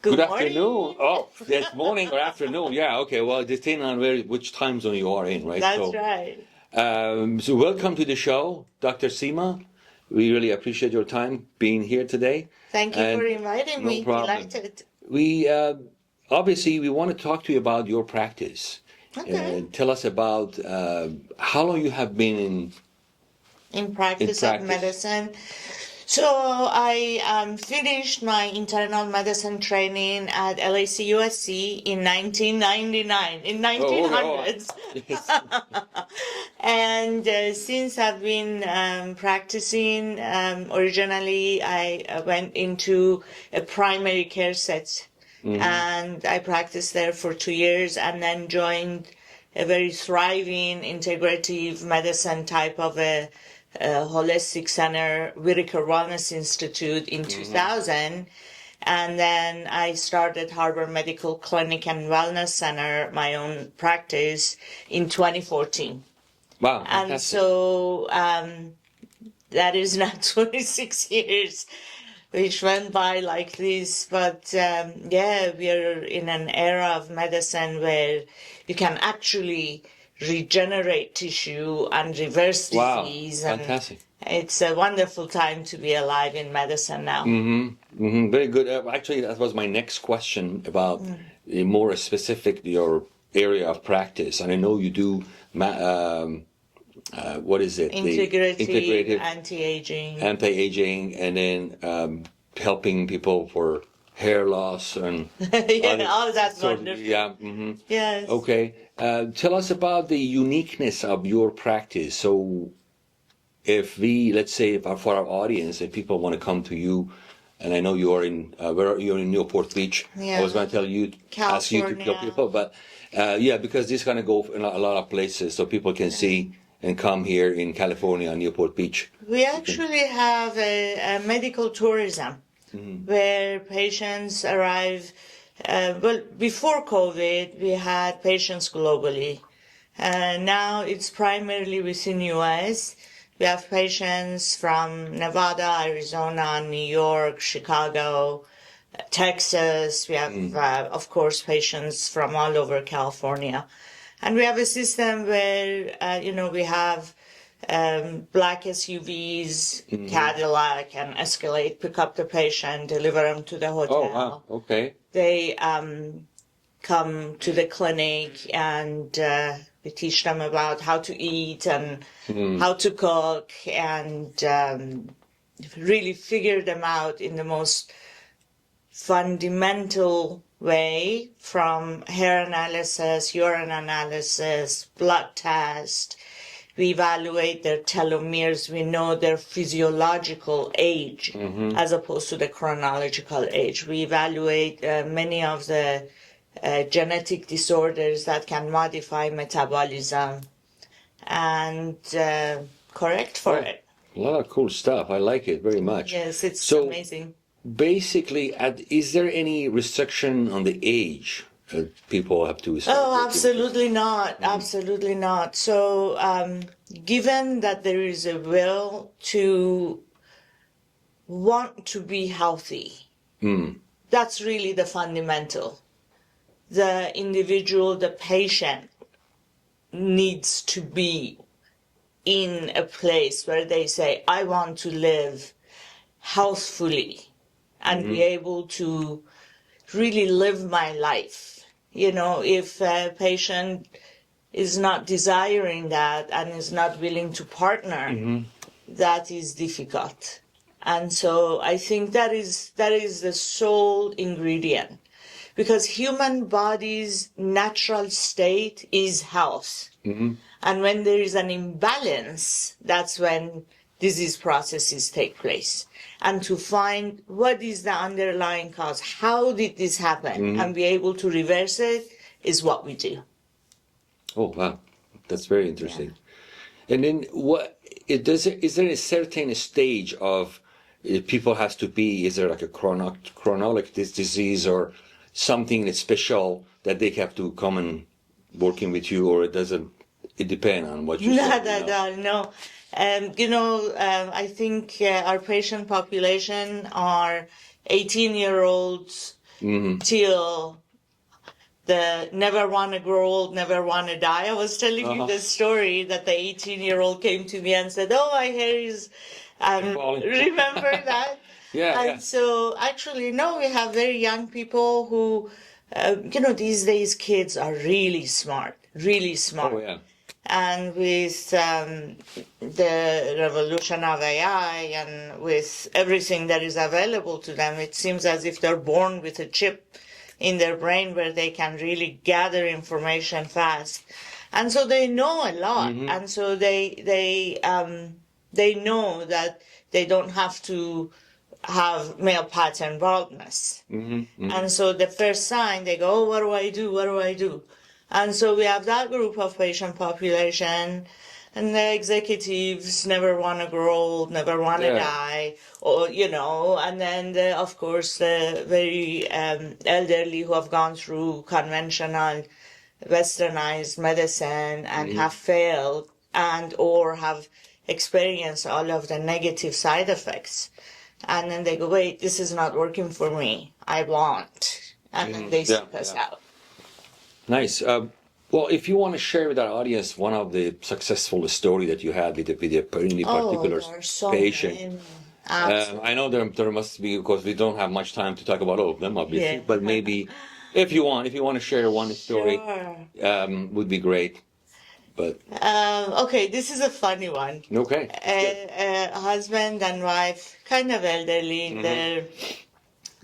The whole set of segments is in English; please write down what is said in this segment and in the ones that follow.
Good afternoon. Oh, it's morning or afternoon. Yeah, okay. Well, it depends on which time zone you are in, right? That's right. So welcome to the show, Dr. Sima. We really appreciate your time being here today. Thank you for inviting me. No problem. Delighted. We obviously we want to talk to you about your practice. Okay. Tell us about how long you have been In practice in of medicine. So I finished my internal medicine training at LACUSC in 1999, in 1900s. Yes. And since I've been practicing, originally I went into a primary care set. And I practiced there for 2 years and then joined a very thriving integrative medicine type of a holistic center, Whitaker Wellness Institute in 2000. And then I started Harbor Medical Clinic and Wellness Center, my own practice, in 2014. Wow. And fantastic. so that is now 26 years, which went by like this. But yeah, we're in an era of medicine where you can actually regenerate tissue and reverse disease. Wow, And fantastic. it's a wonderful time to be alive in medicine now. Very good. Actually, that was my next question about more specific your area of practice. And I know you do, what is it? Integrative, anti-aging. Anti-aging, and then helping people for hair loss and Yeah, all that's wonderful. yeah. Yes. Okay. Tell us about the uniqueness of your practice. So if we, let's say, for our audience, if people want to come to you, and I know you're in, you're in Newport Beach. Yeah. I was going to tell you, ask you to tell California. people, but yeah, because this is going to go in a lot of places so people can see and come here in California, Newport Beach. We actually have a medical tourism where patients arrive. Well, before COVID, we had patients globally. Now it's primarily within U.S. We have patients from Nevada, Arizona, New York, Chicago, Texas. We have, of course, patients from all over California. And we have a system where, we have black SUVs, Cadillac, and Escalade, pick up the patient, deliver them to the hotel. Oh, wow. Okay. They come to the clinic and we teach them about how to eat and how to cook and really figure them out in the most fundamental way, from hair analysis, urine analysis, blood test. We evaluate their telomeres. We know their physiological age as opposed to the chronological age. We evaluate many of the genetic disorders that can modify metabolism and correct for it. A lot of cool stuff. I like it very much. Yes, it's So, amazing. basically, is there any restriction on the age people have to start Oh, working? absolutely not. Absolutely not. So, given that there is a will to want to be healthy, that's really the fundamental. The individual, the patient, needs to be in a place where they say, I want to live healthfully and be able to really live my life. If a patient is not desiring that and is not willing to partner, that is difficult. And so I think that is the sole ingredient, because human body's natural state is health. And when there is an imbalance, that's when disease processes take place. And to find what is the underlying cause, how did this happen, and be able to reverse it is what we do. Oh, wow. That's very interesting. And then is there a certain stage of people has to be, is there like a chronic disease or something that's special that they have to come and working with you, or it depends on what you say? No. I think our patient population are 18-year-olds till the never want to grow old, never want to die. I was telling you the story that the 18-year-old came to me and said, "Oh, my hair is," remember that? Yeah, And so actually, no, we have very young people who, these days kids are really smart, really smart. Oh, yeah. And with the revolution of AI and with everything that is available to them, it seems as if they're born with a chip in their brain where they can really gather information fast. And so they know a lot. And so they know that they don't have to have male pattern baldness. And so the first sign, they go, "Oh, what do I do? What do I do?" And so we have that group of patient population, and the executives never want to grow old, never want to die, or, and then, of course, the very elderly who have gone through conventional westernized medicine and have failed and or have experienced all of the negative side effects. And then they go, "Wait, this is not working for me. I want." And then they seek us out. Nice. Well, if you want to share with our audience one of the successful story that you had with any particular there are so patient. many. I know there must be, because we don't have much time to talk about all of them, obviously. Yeah. But maybe if you want to share one story, Sure. would be great. But Okay, this is a funny one. okay. A husband and wife, kind of elderly, in their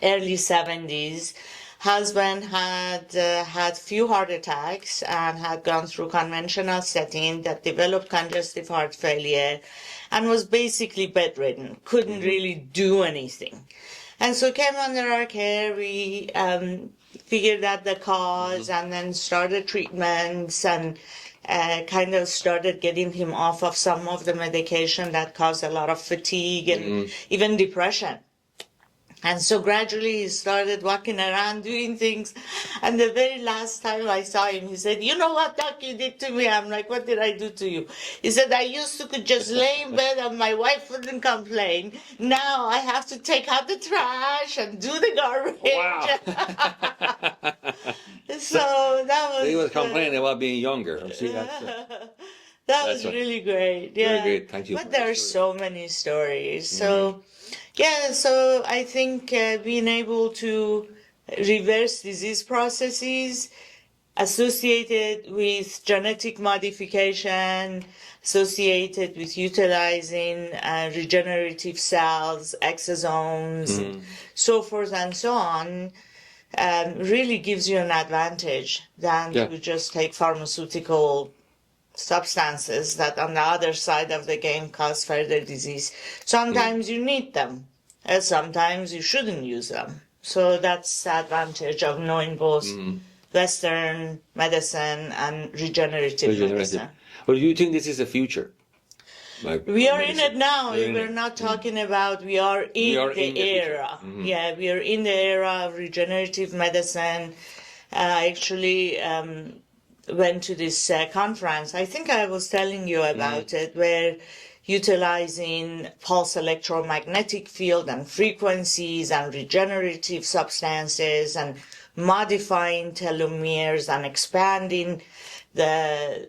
early 70s. Husband had had few heart attacks and had gone through conventional setting that developed congestive heart failure and was basically bedridden, couldn't really do anything. And so came under our care. We figured out the cause and then started treatments and kind of started getting him off of some of the medication that caused a lot of fatigue and even depression. And so gradually he started walking around doing things. And the very last time I saw him, he said, "You know what, Doc, you did to me?" I'm like, "What did I do to you?" He said, "I used to could just lay in bed and my wife wouldn't complain. Now I have to take out the trash and do the garbage." Wow. So that was... He was complaining about being younger. See, that's that was really great. Yeah. Very good. Thank you. But there are so many stories. So, yeah, so I think being able to reverse disease processes associated with genetic modification, associated with utilizing regenerative cells, exosomes, so forth and so on, really gives you an advantage than to just take pharmaceutical substances that on the other side of the game cause further disease. Sometimes you need them, and sometimes you shouldn't use them. So that's the advantage of knowing both Western medicine and regenerative medicine. Well, do you think this is the future? We are in it now. We're not talking about, we are in the era. Yeah, we are in the era of regenerative medicine. I actually went to this conference. I think I was telling you about it, where utilizing pulse electromagnetic field and frequencies and regenerative substances and modifying telomeres and expanding the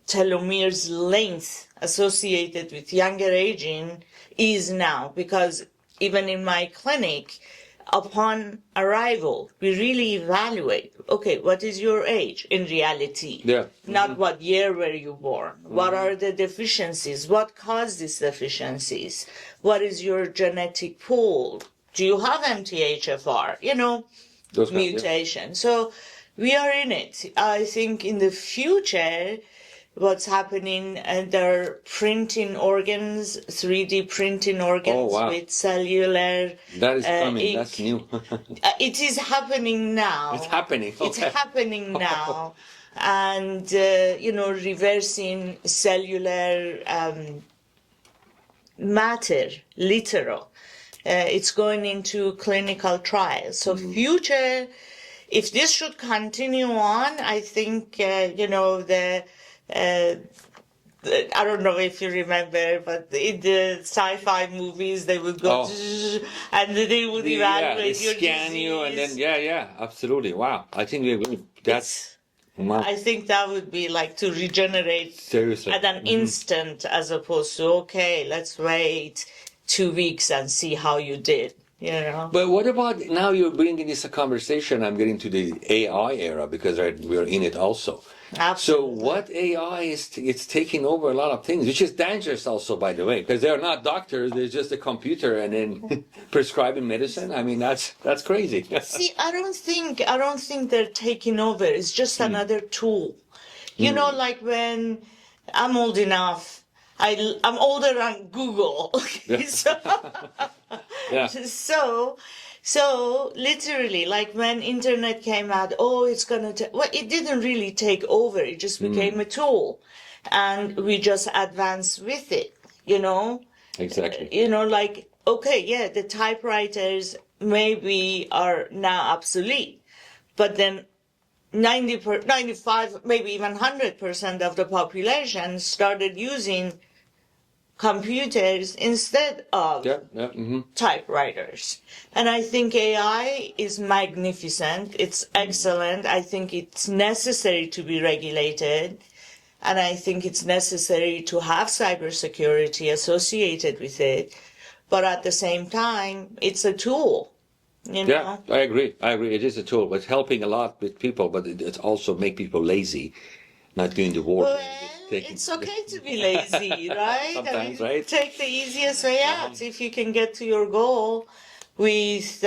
telomeres length associated with younger aging is now, because even in my clinic, upon arrival, we really evaluate, okay, what is your age in reality? Yeah. Not what year were you born? What are the deficiencies? What caused these deficiencies? What is your genetic pool? Do you have MTHFR? Those mutation. So we are in it. I think in the future, what's happening, they're printing organs, 3D printing organs with cellular. That is coming. That's new. It is happening now. It's happening. Okay. It's happening now. And, reversing cellular matter, literal. It's going into clinical trials. So future, if this should continue on, I think, the I don't know if you remember, but in the sci-fi movies, they would go Oh. and they would They evaluate your scan you, and then disease. absolutely. Wow, I think that's It's, wow, I think that would be like to regenerate seriously. at an instant as opposed to, okay, let's wait 2 weeks and see how you did, you know? But what about now? You're bringing this a conversation. I'm getting to the AI era because we're in it also. So Absolutely. what AI is? It's taking over a lot of things, which is dangerous also, by the way, because they're not doctors. They're just a computer and then prescribing medicine. I mean, that's crazy. See, I don't think they're taking over. It's just another tool. You know, like when I'm old enough, I'm older than Google. Okay, so Yeah. so so literally, like when internet came out, oh, it's gonna take. Well, it didn't really take over. It just became a tool, and we just advanced with it. You know, Exactly. like, okay, yeah, the typewriters maybe are now obsolete, but then 95, maybe even 100% of the population started using computers instead of Yeah. Yeah. Mm-hmm. typewriters. And I think AI is magnificent. It's excellent. I think it's necessary to be regulated. And I think it's necessary to have cybersecurity associated with it. But at the same time, it's a tool, you Yeah, know? I agree. I agree. It is a tool, but it's helping a lot with people, but it also make people lazy, not doing the work. Well, Just taking it's okay to be lazy, right? I sometimes, mean, right? take the easiest way out. If you can get to your goal with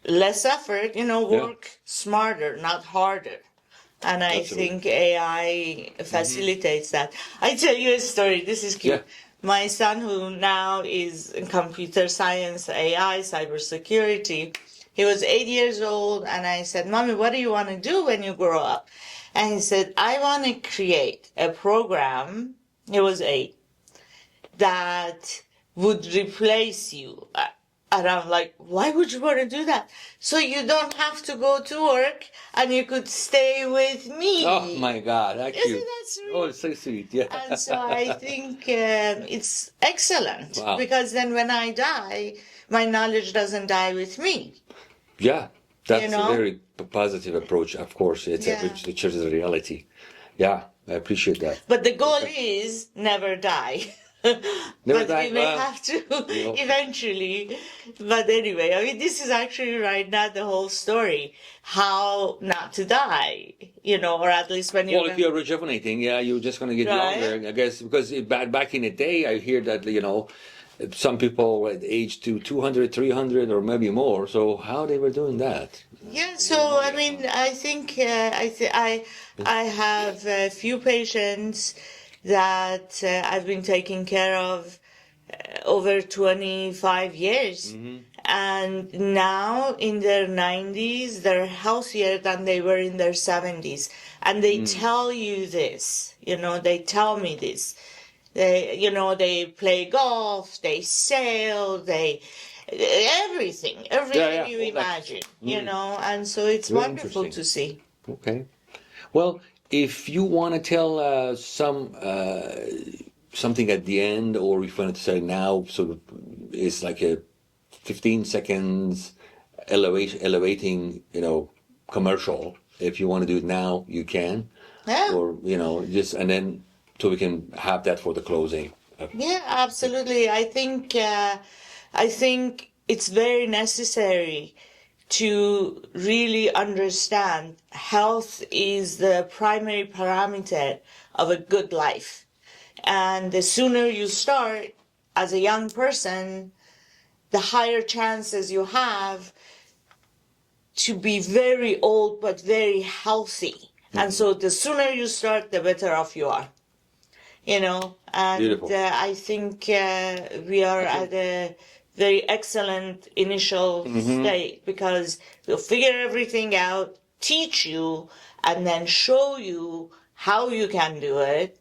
less effort, Yeah, work smarter, not harder. And I absolutely. think AI facilitates that. I tell you a story. This is Yeah. cute. My son, who now is in computer science, AI, cybersecurity, he was 8 years old, and I said, Mommy, what do you want to do when you grow up? And he said, I want to create a program, he was 8, that would replace you. And I'm like, why would you want to do that? So you don't have to go to work and you could stay with me. Oh my God, that Isn't cute. that sweet? Oh, it's so sweet. Yeah. And so I think it's excellent Wow. because then when I die, my knowledge doesn't die with me. Yeah, that's a know? very positive approach. Of course, it's Yeah. which is a reality. Yeah, I appreciate that. But the goal is never die. Never But die? we may Well, have to know. eventually. But anyway, I mean, this is actually right now the whole story. How not to die, or at least when you're Well, if you're rejuvenating, yeah, you're just going to get Right. younger, I guess, because back in the day, I hear that, some people at age to 200, 300, or maybe more. So how they were doing that? Yeah, so I mean, I think I have a few patients that I've been taking care of over 25 years. And now in their 90s, they're healthier than they were in their 70s. And they tell you this, they tell me this. They play golf, they sail, everything Yeah, you all that. imagine, and so it's Very wonderful interesting. to see. Okay. Well, if you want to tell something at the end, or if you want to say now, sort of, it's like a 15 seconds elevating, commercial. If you want to do it now, you can, Yeah. or just and then so we can have that for the closing. Yeah, absolutely. I think it's very necessary to really understand health is the primary parameter of a good life. And the sooner you start as a young person, the higher chances you have to be very old but very healthy. And so the sooner you start, the better off you are. And Beautiful. I think we are at a very excellent initial state because we'll figure everything out, teach you, and then show you how you can do it.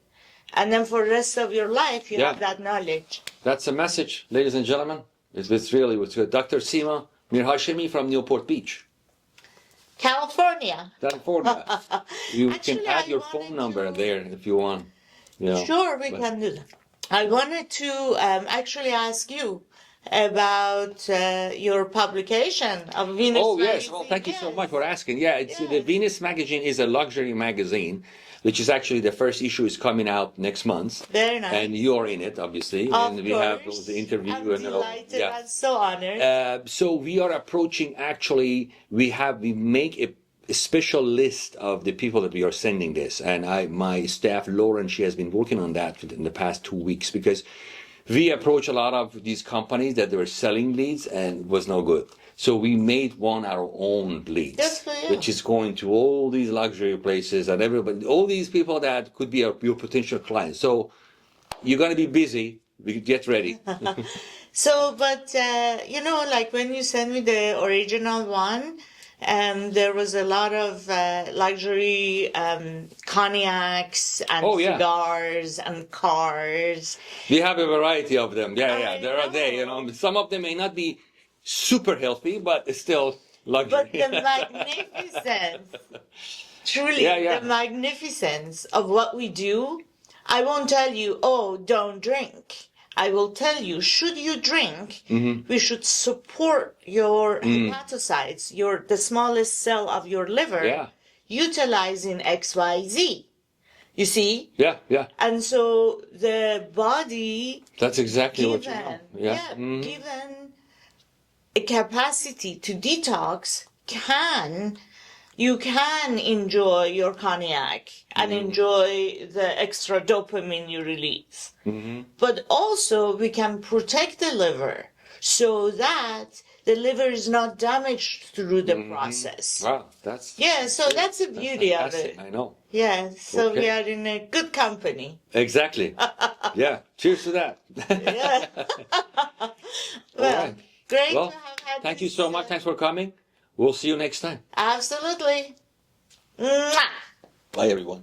And then for the rest of your life, you Yeah. have that knowledge. That's a message, ladies and gentlemen. It's really with Dr. Sima Mirhashemi from Newport Beach, California. California. You Actually, can add I your wanted phone number to- there if you want. Sure, we can do that. I wanted to actually ask you about your publication of Venus Oh, yes. Magazine. Well, thank you so Yes. much for asking. Yeah, it's the Yes. Venus magazine is a luxury magazine, which is actually the first issue is coming out next month. Very nice. And you're in it, obviously. Of And we have course. the interview. I'm and all. delighted. Yeah. I'm so honored. So we are approaching actually, we make a special list of the people that we are sending this. And my staff, Lauren, she has been working on that in the past 2 weeks because we approach a lot of these companies that they were selling leads and it was no good. So we made one our own leads, Good for you. which is going to all these luxury places and everybody, all these people that could be your potential clients. So you're going to be busy. Get ready. So, but like when you sent me the original one, there was a lot of luxury cognacs and Oh, yeah. cigars and cars. We have a variety of them. Yeah, I yeah. There are they. know. Some of them may not be super healthy, but it's still luxury. But the magnificence, truly, Yeah. the magnificence of what we do, I won't tell you, oh, don't drink. I will tell you, should you drink, we should support your hepatocytes, the smallest cell of your liver, Yeah. utilizing XYZ. You see? Yeah. And so the body, That's exactly what you given, know. Yeah. given a capacity to detox, you can enjoy your cognac and enjoy the extra dopamine you release. But also we can protect the liver so that the liver is not damaged through the process. Wow, that's That's the beauty of it. I know. Yeah, so we Okay. are in a good company. Exactly. Yeah. Cheers to that. Yeah. All Well, right. great Well, to have had thank you this, so much. Thanks for coming. We'll see you next time. Absolutely. Mwah! Bye, everyone.